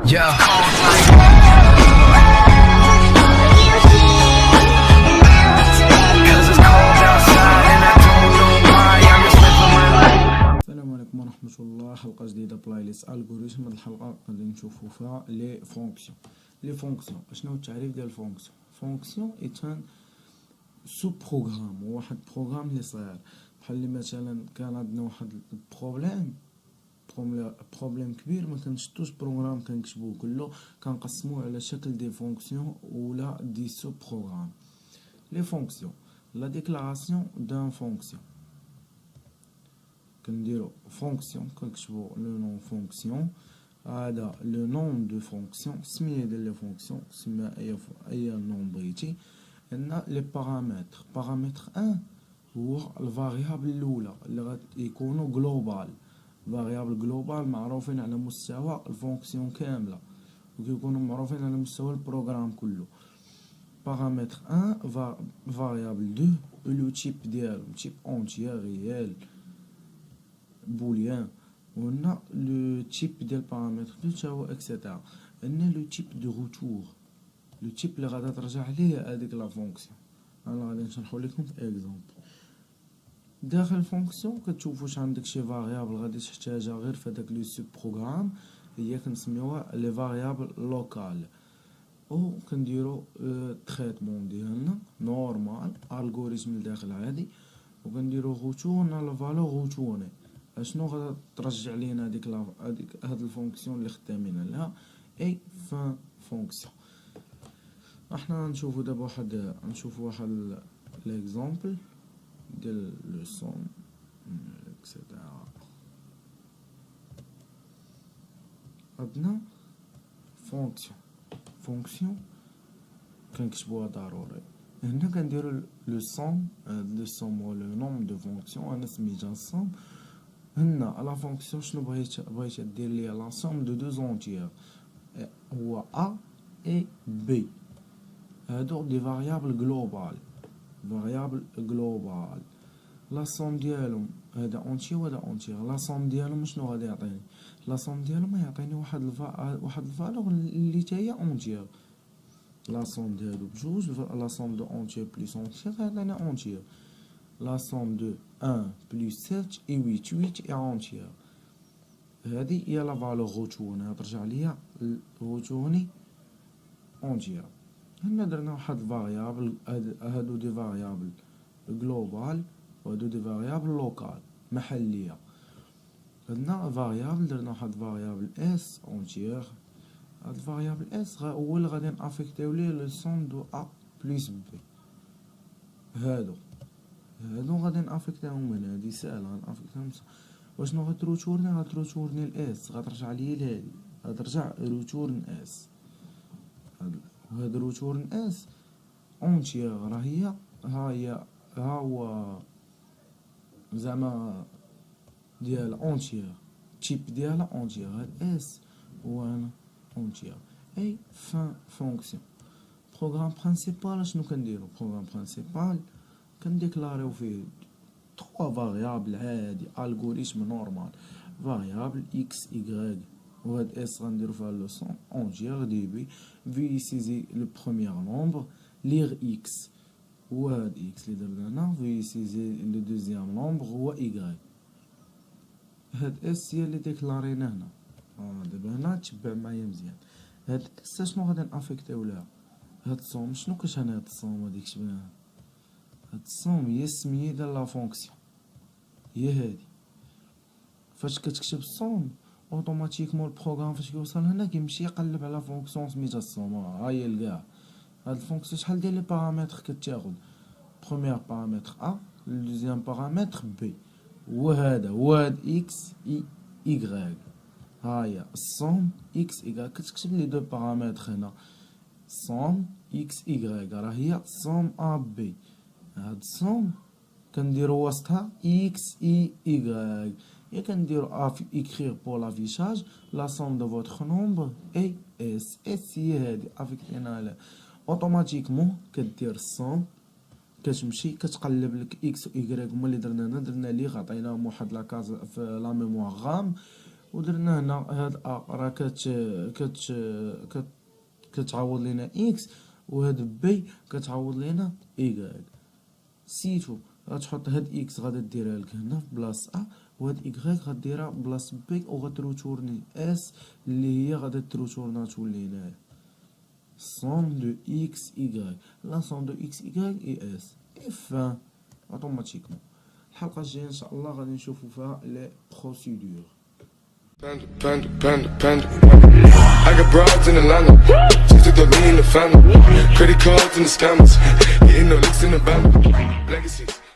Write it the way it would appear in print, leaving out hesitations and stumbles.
Yeah. السلام عليكم ورحمة الله. حلقة جديدة بلاي ليست الغوريثم. هاد الحلقة غادي نشوفو فيها لي فونكسيون. لي فونكسيون اشنو هو التعريف ديال الفونكسيون؟ فونكسيون ايتان سو بروغرام، واحد بروغرام لي صغير، بحال اللي مثلا كان عندنا واحد بروبليم كبير، ما كنشدوش بروغرام كنكتبوه كله، كنقسموه على شكل دي فونكسيون ولا دي سو بروغرام. لي فونكسيون، لا ديكلاراسيون دان فونكسيون، كنديرو فونكسيون كنكتبو لو نون فونكسيون، هذا لو نون دو فونكسيون، السميه ديال لي فونكسيون سما اي نون بغيتي. عندنا لي بارامتر 1 هو الفاريابل الاولى اللي غيكونوا جلوبال، فاريابل جلوبال معروفين على مستوى الفونكسيون كامله وكيكونوا معروفين على مستوى البروغرام كله. بارامتر 1 فاريابل 2 لو تيب ديالو تيب اونتيير ريال بوليان، وهنا لو تيب ديال بارامتر 2 تا هو اكسيتيرا. عندنا لو تيب دو روتور، لو تيب اللي غادا ترجع ليه هذيك لا فونكسيون. انا غادي نشرحو لكم في اكزومبل. داخل الفونكسيون كتشوفوا واش عندك شي فاريابل غادي تحتاجها غير في هذاك لو سوب بروغرام، هي كنسميوها لي فاريابل لوكال، او كنديرو تريتمون ديالنا نورمال الغوريثم لداخل عادي، وكنديرو غوتورن على فالور غوتورني. اشنو غادا ترجع لينا هاد الفونكسيون اللي خدامين عليها اي فان فونكسيون. احنا نشوفو دابا واحد ليكزامبل ديال لو سون اكسيتيرا. عندنا فونكسيون كنكتبوها ضروري. هنا كنديرو لو سوم هو لو نوم دو فونكسيون، انا سميتها السوم. هنا لا فونكسيون شنو بغيت دير ليا لا سوم دو دو زونتيير، هو ا اي بي، هادو دي فاريابل جلوبال. لا سوم ديالهم هذا اونتي وهذا اونتي، لا سوم ديالهم شنو غادي يعطيني؟ لا سوم ديالهم يعطيني واحد الفالور اللي تا هي اونتيير. لا سوم ديالو بجوج، لا سوم دو اونتيير بلس اونتيير غيعطيني اونتيير. لا سوم دو 1 بلس 7 اي 8 اي اونتيير. هذه هي لا فالور غوتورني، ترجع ليا غوتورني اونتيير. هنا درنا واحد الفاريابل، هادو دي فاريابل جلوبال وهادو دي فاريابل لوكال محليه. عندنا فاريابل، درنا واحد فاريابل اس اونتيير. هاد الفاريابل اس هو اللي غادي نافيكتيو ليه لو سوم دو ا بلس بي. هادو غادي نافيكتيهم من هادي ساهله، غنافيكتيهم. واشنو غتروتورني الاس، غترجع ليا لهادي، غترجع روتورن اس. هاد روتورن اس اونتيير راه هي ها هو زعما ديال اونتيير، تيب ديالها اونتيير، هاد اس هو انا اونتيير. اي فان فونكسيون. بروغرام برينسيبال شنو كنديرو؟ بروغرام برينسيبال كنديكلاريو فيه 3 فاريابل عادي، الغوريثم نورمال. فاريابل اكس ايغريك، وهاد اس غنديرو فيها لو سون اونتيير دي بي في سيزي لو بروميير نومبر ليغ اكس، هو هاد اكس اللي درنا هنا، في سيزي لو دوزيام نومبر هو ايغريك. هاد اس هي اللي ديكلارينا هنا. دابا هنا تبع معايا مزيان. هاد اس شنو غادي نافيكتيو ليها؟ هاد الصوم شنو كتعني؟ هاد الصوم هاديك شبناها، هاد الصوم هي السميه ديال لا فونكسيون، هي هادي. فاش كتكتب الصوم اوتوماتيكمون البروغرام فاش كيوصل هنا كيمشي يقلب على فونكسيون سميتها الصوم، ها هي لقاها. هاد الفونكسيون شحال ديال لي بارامتر كتاخد؟ بروميير بارامتر ا، دوزيام بارامتر بي، هو هاد اكس اي ايغريك. ها هي الصوم اكس ايغريك، كتكتب لي دو بارامتر هنا، صوم اكس ايغريك راه هي صوم ا بي. هاد الصوم كنديرو وسطها اكس اي ايغريك، يا كنديرو اكرير بور لافيشاج لا سوم دو فوتر نومبر اي اس. هي هادي افيكتينا على اوتوماتيكمون كدير الصوم، كتمشي كتقلب لك اكس و ايغريك هما اللي درنا هنا، درنا ليه عطيناهم واحد لاكاز في لا ميموار غام، ودرنا هنا هاد ا راه كت كت كتعوض لينا اكس، وهاد بي كتعوض لينا ايكغيك. سيتو غتحط هاد اكس غادا ديرها لك هنا في بلاص ا، وهاد ايكغيك غديرها بلاص بي، وغتروتورني اس اللي هي غادا تروتورنا تولي هنايا somme de x y. la somme de x y et s et fin automatiquement. الحلقة الجاية ان شاء الله غادي نشوفو فيها لي بروسيدور. Panda. I got broads in Atlanta, just to throw me in the family. Credit cards and the scammers, getting no licks in the band. Legacies.